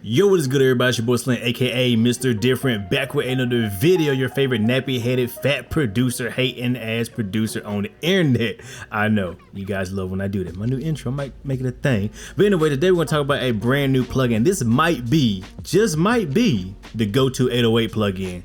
Yo, what is good, everybody? It's your boy Slim, aka Mr. Different, back with another video. Your favorite nappy-headed fat producer, hating ass producer on the internet. I know you guys love when I do that. My new intro might make it a thing. But anyway, today we're gonna talk about a brand new plugin. This might be, just might be, the go-to 808 plugin.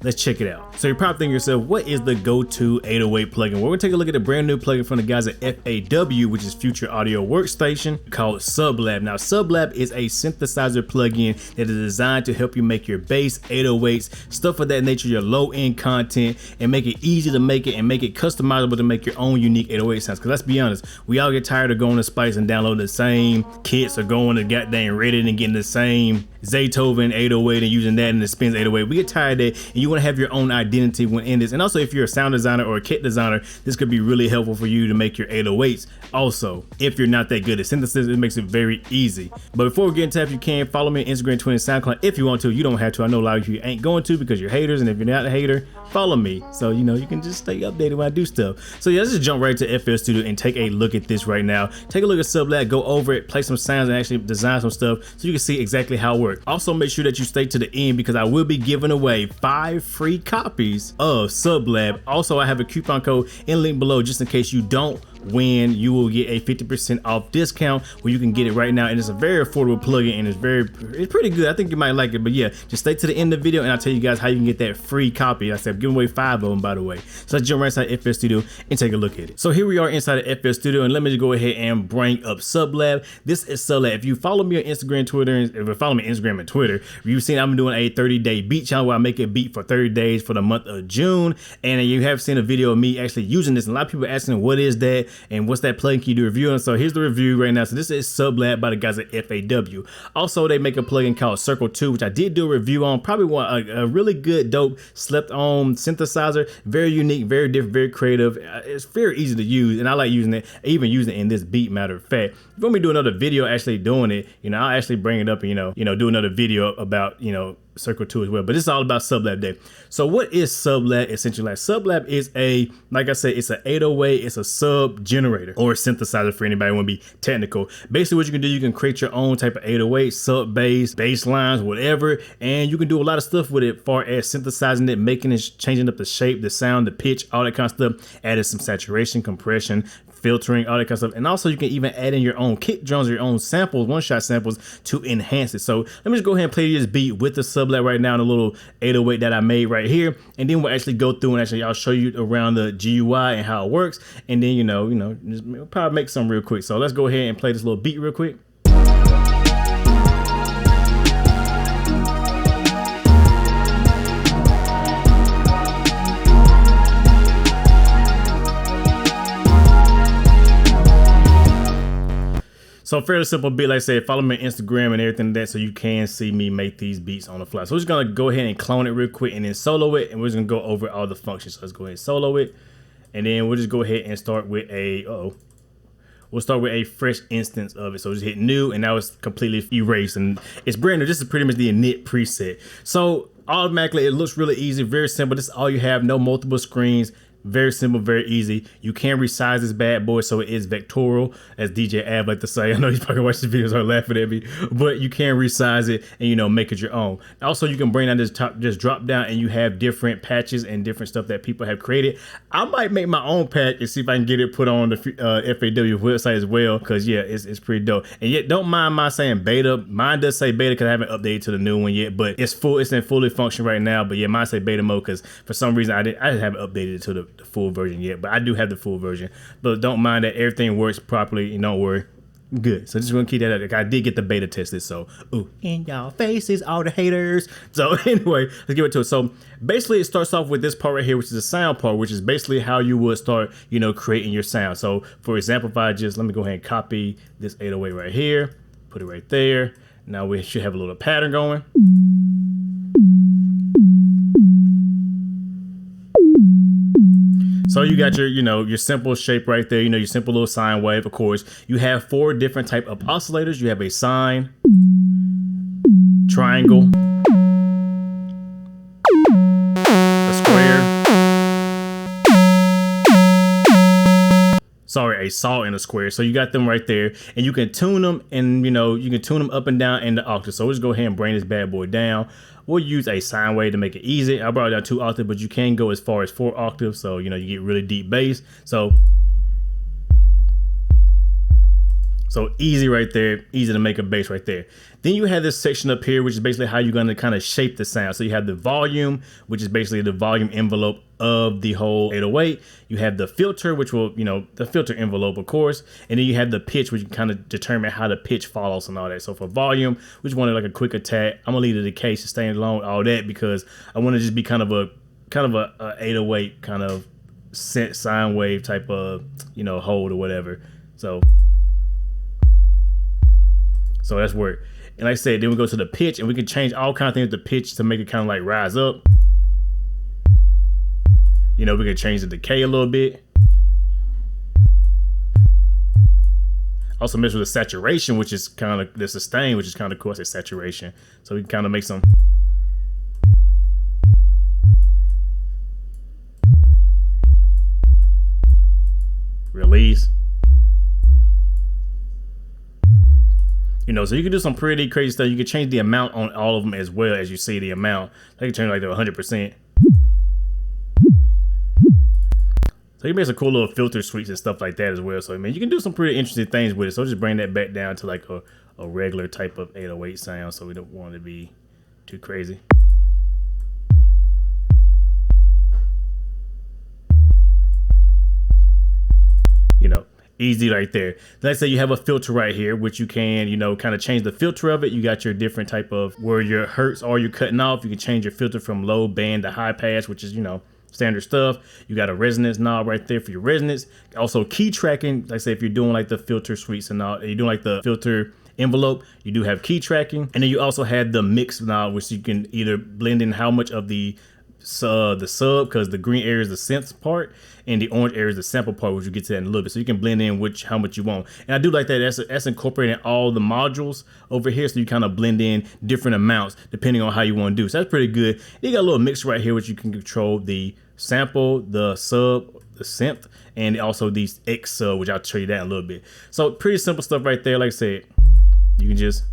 Let's check it out. So you're probably thinking to yourself, what is the go-to 808 plugin? Well, we're gonna take a look at a brand new plugin from the guys at FAW, which is Future Audio Workstation, called SubLab. Now, SubLab is a synthesizer plugin that is designed to help you make your bass, 808s, stuff of that nature, your low-end content, and make it easy to make it and make it customizable to make your own unique 808 sounds. Because let's be honest, we all get tired of going to Spice and downloading the same kits or going to goddamn Reddit and getting the same Zaytoven 808 and using that in the Spins 808. We get tired of that, and you want to have your own identity when in this. And also, if you're a sound designer or a kit designer, this could be really helpful for you to make your 808s. Also, if you're not that good at synthesis, it makes it very easy. But before we get into that, if you can, follow me on Instagram, Twitter, and SoundCloud if you want to. You don't have to. I know a lot of you ain't going to because you're haters, and if you're not a hater, follow me. So, you know, you can just stay updated when I do stuff. So yeah, let's just jump right to FL Studio and take a look at this right now. Take a look at SubLab, go over it, play some sounds, and actually design some stuff so you can see exactly how it works. Also, make sure that you stay to the end because I will be giving away 5 free copies of SubLab. Also, I have a coupon code in link below just in case you don't win. You will get a 50% off discount where you can get it right now, and it's a very affordable plugin and it's pretty good. I think you might like it. But yeah, just stay to the end of the video and I'll tell you guys how you can get that free copy. I said I'm giving away 5 of them, by the way. So let's jump right inside FL Studio and take a look at it. So here we are inside of FL Studio, and let me just go ahead and bring up SubLab. This is SubLab. If you follow me on Instagram, Twitter, and if you follow me on Instagram and Twitter, you've seen I'm doing a 30-day beat challenge where I make a beat for 30 days for the month of June, and you have seen a video of me actually using this, and a lot of people are asking what is that and what's that plugin, can you do a review on? So here's the review right now. So this is SubLab by the guys at FAW. Also, they make a plugin called Circle 2, which I did do a review on. Probably one a really good, dope, slept on synthesizer. Very unique, very different, very creative. It's very easy to use, and I like using it, even using it in this beat, matter of fact. If you want me to do another video actually doing it, you know, I'll actually bring it up and, you know, do another video about, you know, Circle 2 as well. But it's all about SubLab Day. So what is SubLab essentially? Like, SubLab is a, like I said, it's an 808, it's a sub generator or a synthesizer for anybody who want to be technical. Basically what you can do, you can create your own type of 808, sub bass, bass lines, whatever, and you can do a lot of stuff with it as far as synthesizing it, making it, changing up the shape, the sound, the pitch, all that kind of stuff, adding some saturation, compression, filtering, all that kind of stuff. And also you can even add in your own kick drums or your own samples, one-shot samples to enhance it. So let me just go ahead and play this beat with the SubLab right now in a little 808 that I made right here. And then we'll actually go through and actually I'll show you around the GUI and how it works. And then, you know, just we'll probably make some real quick. So let's go ahead and play this little beat real quick. So fairly simple beat, like I said, follow me on Instagram and everything like that so you can see me make these beats on the fly. So we're just gonna go ahead and clone it real quick and then solo it, and we're just gonna go over all the functions. So let's go ahead and solo it, and then we'll just go ahead and start with a, we'll start with a fresh instance of it. So just hit new, and now it's completely erased, and it's brand new. This is pretty much the init preset. So automatically it looks really easy, very simple. This is all you have, no multiple screens. Very simple, very easy. You can resize this bad boy so it is vectorial, as DJ Ab like to say. I know he's probably watching these videos are laughing at me, but you can resize it and, you know, make it your own. Also, you can bring down this top, just drop down, and you have different patches and different stuff that people have created. I might make my own patch and see if I can get it put on the FAW website as well, because yeah, it's pretty dope. And yet, don't mind my saying beta. Mine does say beta because I haven't updated to the new one yet, but it's in fully function right now. But yeah, mine say beta mode because for some reason I haven't updated it to the full version yet, but I do have the full version. But don't mind that everything works properly, and don't worry, good. So just gonna keep that up. I did get the beta tested, so ooh, in y'all faces, all the haters. So anyway, let's get into it. So basically it starts off with this part right here, which is the sound part, which is basically how you would start, you know, creating your sound. So for example, if I just, let me go ahead and copy this 808 right here, put it right there. Now we should have a little pattern going. So you got your, you know, your simple shape right there, you know, your simple little sine wave. Of course, you have 4 different type of oscillators. You have a sine, triangle, a square, sorry, a saw and a square. So you got them right there, and you can tune them, and you know, you can tune them up and down in the octave. So we'll just go ahead and bring this bad boy down. We'll use a sine wave to make it easy. I brought it down 2 octaves, but you can go as far as 4 octaves. So, you know, you get really deep bass. So easy right there, easy to make a bass right there. Then you have this section up here, which is basically how you're going to kind of shape the sound. So you have the volume, which is basically the volume envelope of the whole 808. You have the filter, which will, you know, the filter envelope, of course. And then you have the pitch, which you kind of determine how the pitch follows and all that. So for volume, we just wanted like a quick attack. I'm gonna leave the decay, sustain alone, all that, because I want to just be kind of a 808 kind of sine wave type of, you know, hold or whatever. So that's work. And like I said, then we go to the pitch, and we can change all kinds of things with the pitch to make it kind of like rise up. You know, we can change the decay a little bit. Also mess with the saturation, which is kind of the sustain, which is kind of cool. I say saturation. So we can kind of make some. Release. You know, so you can do some pretty crazy stuff. You can change the amount on all of them as well as you see the amount. So you can turn it like to 100%. So you make some cool little filter suites and stuff like that as well. So I mean, you can do some pretty interesting things with it. So just bring that back down to like a regular type of 808 sound. So we don't want it to be too crazy. You know, easy right there. Let's say you have a filter right here, which you can, you know, kind of change the filter of it. You got your different type of where your hertz are you're cutting off. You can change your filter from low band to high pass, which is, you know, standard stuff. You got a resonance knob right there for your resonance. Also key tracking. Like I say, if you're doing like the filter suites and all, you're doing like the filter envelope, you do have key tracking. And then you also have the mix knob, which you can either blend in how much of the sub, because the green area is the synth part and the orange area is the sample part, which you get to that in a little bit. So you can blend in how much you want. And I do like that. That's incorporating all the modules over here, so you kind of blend in different amounts depending on how you want to do. So that's pretty good. You got a little mixer right here, which you can control the sample, the sub, the synth, and also these X sub, which I'll show you that in a little bit. So pretty simple stuff right there. Like I said, you can just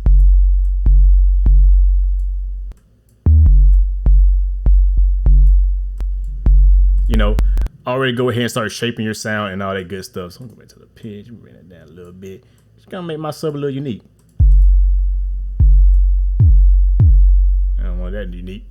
already go ahead and start shaping your sound and all that good stuff. So I'm going to go back to the pitch, bring it down a little bit. Just gonna make my sub a little unique. I don't want that unique.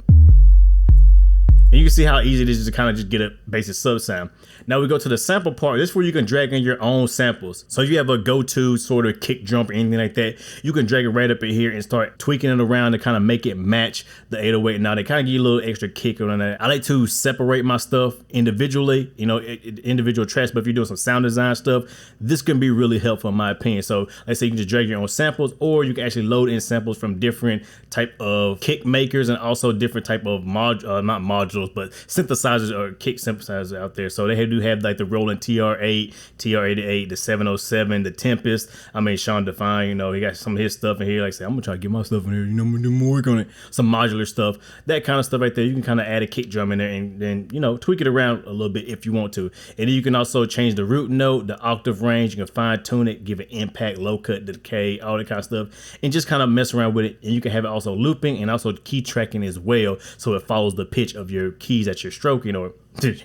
And you can see how easy it is to kind of just get a basic sub sound. Now we go to the sample part. This is where you can drag in your own samples. So if you have a go-to sort of kick drum or anything like that, you can drag it right up in here and start tweaking it around to kind of make it match the 808. Now they kind of give you a little extra kick on that. I like to separate my stuff individually, individual tracks. But if you're doing some sound design stuff, this can be really helpful in my opinion. So let's say you can just drag your own samples, or you can actually load in samples from different type of kick makers and also different type of not modules, but synthesizers or kick synthesizers out there. So they do have like the Roland TR8, TR88, the 707, the Tempest. I mean, Sean Define, he got some of his stuff in here. Like I said, I'm gonna try to get my stuff in here. I'm gonna do more work on it. Some modular stuff, that kind of stuff right there. You can kind of add a kick drum in there and then tweak it around a little bit if you want to. And then you can also change the root note, the octave range. You can fine tune it, give it impact, low cut, decay, all that kind of stuff, and just kind of mess around with it. And you can have it also looping and also key tracking as well, so it follows the pitch of your keys that you're stroking, or the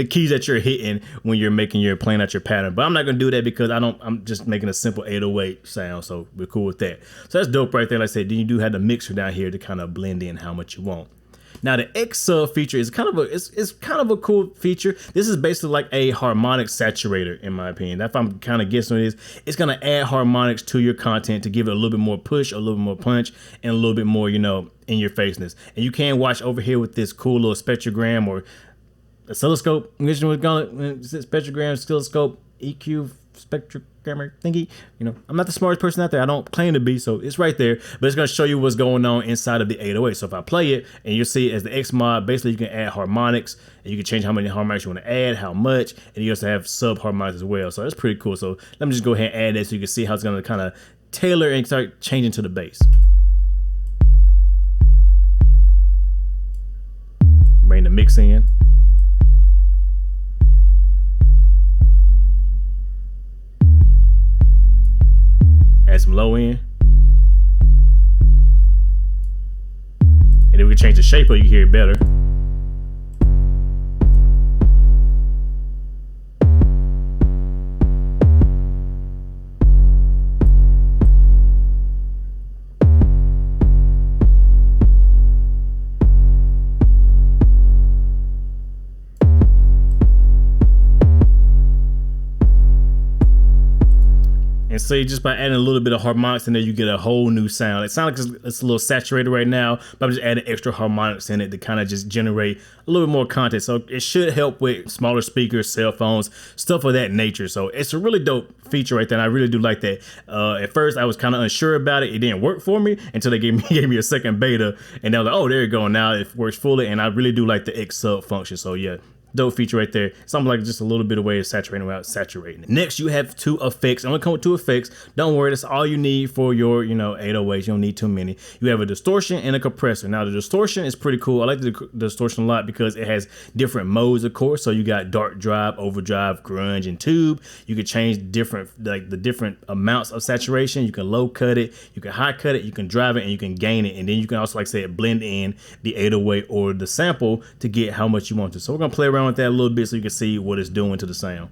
keys that you're hitting when you're playing out your pattern. But I'm not gonna do that because I'm just making a simple 808 sound, so we're cool with that. So that's dope right there. Like I said, then you do have the mixer down here to kind of blend in how much you want. Now the X sub feature is kind of a cool feature. This is basically like a harmonic saturator, in my opinion. If I'm kind of guessing what it is, it's gonna add harmonics to your content to give it a little bit more push, a little bit more punch, and a little bit more, in your faceness. And you can watch over here with this cool little spectrogram or oscilloscope. Spectrogram, oscilloscope, EQ, spectrogrammer thingy. I'm not the smartest person out there. I don't claim to be, so it's right there. But it's going to show you what's going on inside of the 808. So if I play it, and you'll see it as the X mod, basically you can add harmonics, and you can change how many harmonics you want to add, how much, and you also have sub harmonics as well. So that's pretty cool. So let me just go ahead and add that so you can see how it's going to kind of tailor and start changing to the bass. Bring the mix in. Add some low end. And then we can change the shape so you can hear it better. And see, just by adding a little bit of harmonics in there, you get a whole new sound. It sounds like it's a little saturated right now, but I'm just adding extra harmonics in it to kind of just generate a little bit more content. So it should help with smaller speakers, cell phones, stuff of that nature. So it's a really dope feature right there, and I really do like that. At first, I was kind of unsure about it. It didn't work for me until they gave me a second beta, and I was like, oh, there you go. Now it works fully, and I really do like the X sub function. So yeah. Dope feature right there. Something like just a little bit of way of saturating without saturating it. Next, you have two effects. I'm gonna come with two effects. Don't worry, that's all you need for your, 808s. You don't need too many. You have a distortion and a compressor. Now, the distortion is pretty cool. I like the distortion a lot because it has different modes, of course. So you got dark drive, overdrive, grunge, and tube. You can change the different amounts of saturation. You can low cut it, you can high cut it, you can drive it, and you can gain it. And then you can also, like I said, blend in the 808 or the sample to get how much you want to. So we're gonna play around with that a little bit so you can see what it's doing to the sound.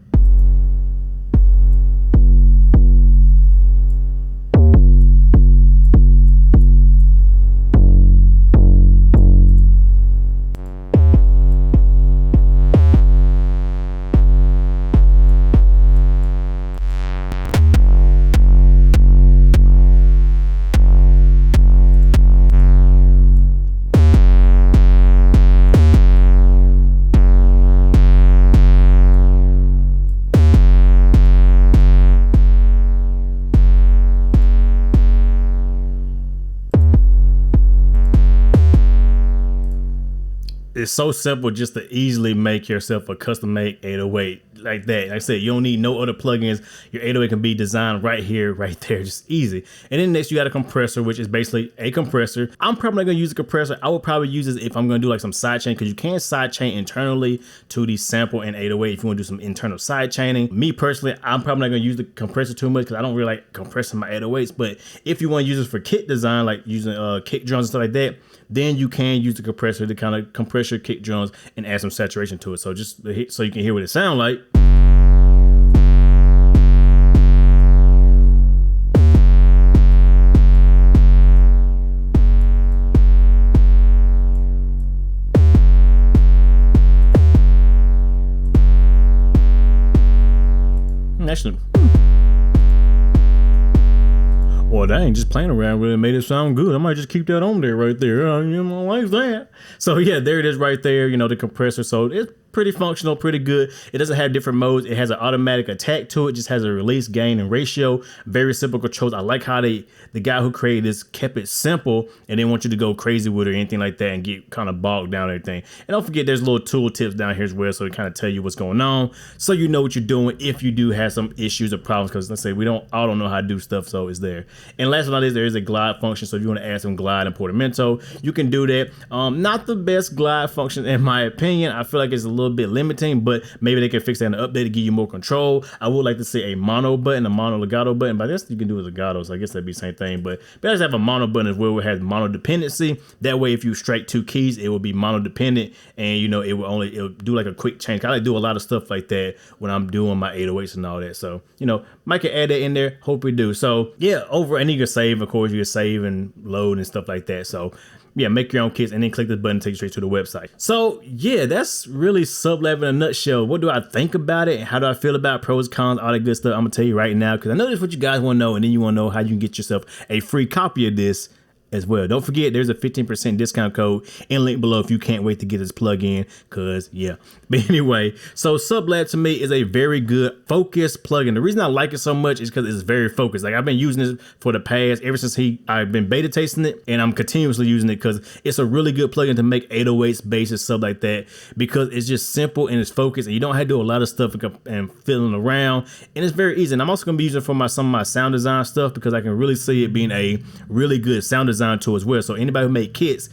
It's so simple just to easily make yourself a custom made 808 like that. Like I said, you don't need no other plugins. Your 808 can be designed right here, right there, just easy. And then next you got a compressor, which is basically a compressor. I'm probably not gonna use a compressor. I would probably use this if I'm gonna do like some side chain, because you can side chain internally to the sample and 808 if you wanna do some internal side chaining. Me personally, I'm probably not gonna use the compressor too much because I don't really like compressing my 808s. But if you wanna use this for kit design, like using kick drums and stuff like that, then you can use the compressor to kind of compress your kick drums and add some saturation to it. So just so you can hear what it sounds like. Actually, well, they ain't just playing around with it, made it sound good. I might just keep that on there right there. I like that. So yeah, there it is right there, the compressor. So it's pretty functional, pretty good. It doesn't have different modes. It has an automatic attack to it, just has a release, gain, and ratio. Very simple controls. I like how the guy who created this kept it simple and didn't want you to go crazy with it or anything like that and get kind of bogged down and everything. And don't forget, there's little tool tips down here as well, so it kind of tell you what's going on, so you know what you're doing if you do have some issues or problems, because let's say we all don't know how to do stuff, so it's there. And last but not least, there is a glide function, so if you want to add some glide and portamento, you can do that. Not the best glide function in my opinion. I feel like it's a little bit limiting, but maybe they can fix that in the update to give you more control. I would like to see a mono button, a mono legato button. By this you can do a legato, so I guess that'd be the same thing, but better to have a mono button as well, where it has mono dependency. That way if you strike two keys, it will be mono dependent, and it'll do like a quick change. I like to do a lot of stuff like that when I'm doing my 808s and all that, so might can add that in there. Hope we do. So yeah, and you can save, of course. You can save and load and stuff like that. So yeah, make your own kits and then click this button to take you straight to the website. So yeah, that's really SubLab in a nutshell. What do I think about it? How do I feel about pros, cons, all that good stuff? I'm gonna tell you right now, because I know that's what you guys want to know, and then you want to know how you can get yourself a free copy of this as well. Don't forget, there's a 15% discount code and link below if you can't wait to get this plugin, because yeah. But anyway, so SubLab to me is a very good focused plugin. The reason I like it so much is because it's very focused. Like, I've been using this for the past, ever since I've been beta testing it, and I'm continuously using it because it's a really good plugin to make 808s, basses, stuff like that, because it's just simple and it's focused, and you don't have to do a lot of stuff and fiddling around, and it's very easy. And I'm also gonna be using it for some of my sound design stuff, because I can really see it being a really good sound design tool as well. So anybody who make kits,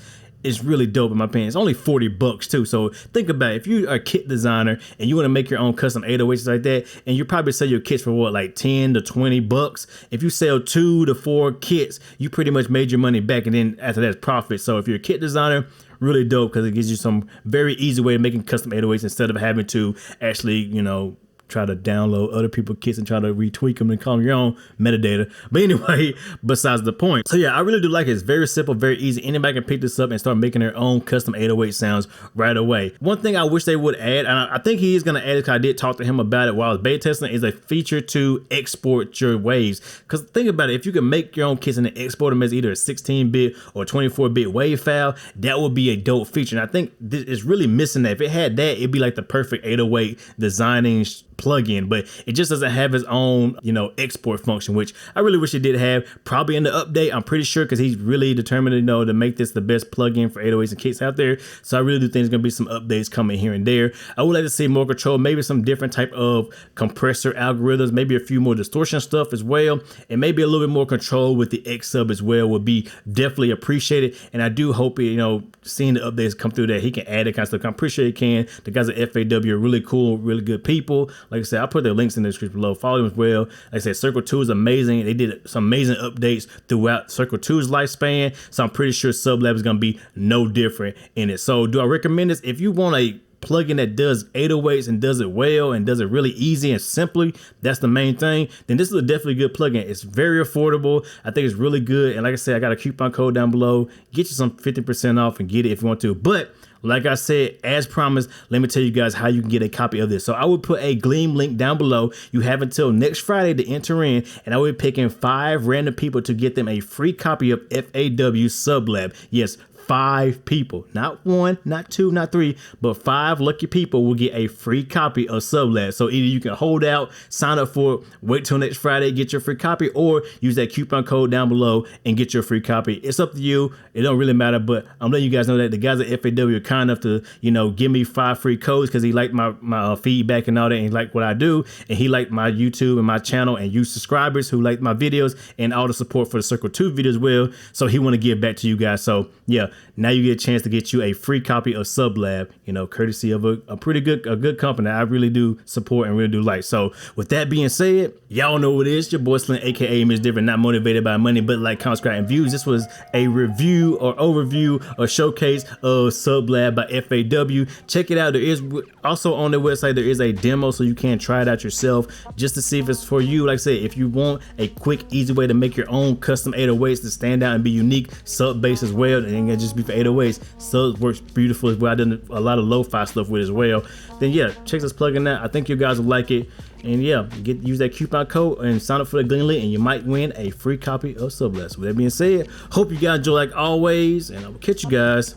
is really dope in my opinion. It's only 40 bucks too. So think about it. If you are a kit designer and you want to make your own custom 808s like that, and you probably sell your kits for what, like 10 to 20 bucks. If you sell 2 to 4 kits, you pretty much made your money back, and then after that's profit. So if you're a kit designer, really dope, because it gives you some very easy way of making custom 808s instead of having to actually, you know, try to download other people's kits and try to retweak them and call them your own metadata. But anyway, besides the point. So yeah, I really do like it. It's very simple, very easy. Anybody can pick this up and start making their own custom 808 sounds right away. One thing I wish they would add, and I think he is going to add it because I did talk to him about it while I was beta testing, is a feature to export your waves. Because think about it, if you can make your own kits and then export them as either a 16-bit or 24-bit wave file, that would be a dope feature. And I think this is really missing that. If it had that, it'd be like the perfect 808 designing plugin, but it just doesn't have its own, you know, export function, which I really wish it did have. Probably in the update, I'm pretty sure, because he's really determined, you know, to make this the best plugin for 808s and kits out there. So I really do think there's gonna be some updates coming here and there. I would like to see more control, maybe some different type of compressor algorithms, maybe a few more distortion stuff as well, and maybe a little bit more control with the X sub as well would be definitely appreciated. And I do hope, you know, seeing the updates come through that he can add that kind of stuff. I'm pretty sure he can. The guys at FAW are really cool, really good people. Like I said, I'll put their links in the description below. Follow them as well. Like I said, Circle 2 is amazing. They did some amazing updates throughout Circle 2's lifespan. So I'm pretty sure SubLab is going to be no different in it. So do I recommend this? If you want a plugin that does 808s and does it well and does it really easy and simply, that's the main thing, then this is a definitely good plugin. It's very affordable. I think it's really good. And like I said, I got a coupon code down below. Get you some 50% off and get it if you want to. But like I said, as promised, let me tell you guys how you can get a copy of this. So I would put a Gleam link down below. You have until next Friday to enter in, and I will be picking 5 random people to get them a free copy of FAW SubLab. Yes, 5 people, not 1, not 2, not 3, but 5 lucky people will get a free copy of SubLab. So either you can hold out, sign up for it, wait till next Friday, get your free copy, or use that coupon code down below and get your free copy. It's up to you. It don't really matter, but I'm letting you guys know that the guys at FAW are kind enough to, you know, give me 5 free codes because he liked my feedback and all that, and he liked what I do, and he liked my YouTube and my channel and you subscribers who liked my videos and all the support for the Circle 2 videos as well. So he want to give back to you guys. So yeah, now you get a chance to get you a free copy of SubLab, you know, courtesy of a good company I really do support and really do like. So with that being said, y'all know what it is. Your boy Slim, aka MrDifferent, not motivated by money, but like, comment, subscribe, and views. This was a review or overview or showcase of SubLab by FAW. Check it out. There is also on their website, there is a demo so you can try it out yourself just to see if it's for you. Like I said, if you want a quick, easy way to make your own custom 808s to stand out and be unique, sub-bass as well, and it just be for 808s. Sub works beautiful as well. I done a lot of lo-fi stuff with it as well. Then yeah, check this plugin out. I think you guys will like it. And yeah, use that coupon code and sign up for the Gleam link, and you might win a free copy of SubLab. So with that being said, hope you guys enjoy like always, and I will catch you guys,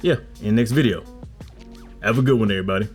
yeah, in the next video. Have a good one, everybody.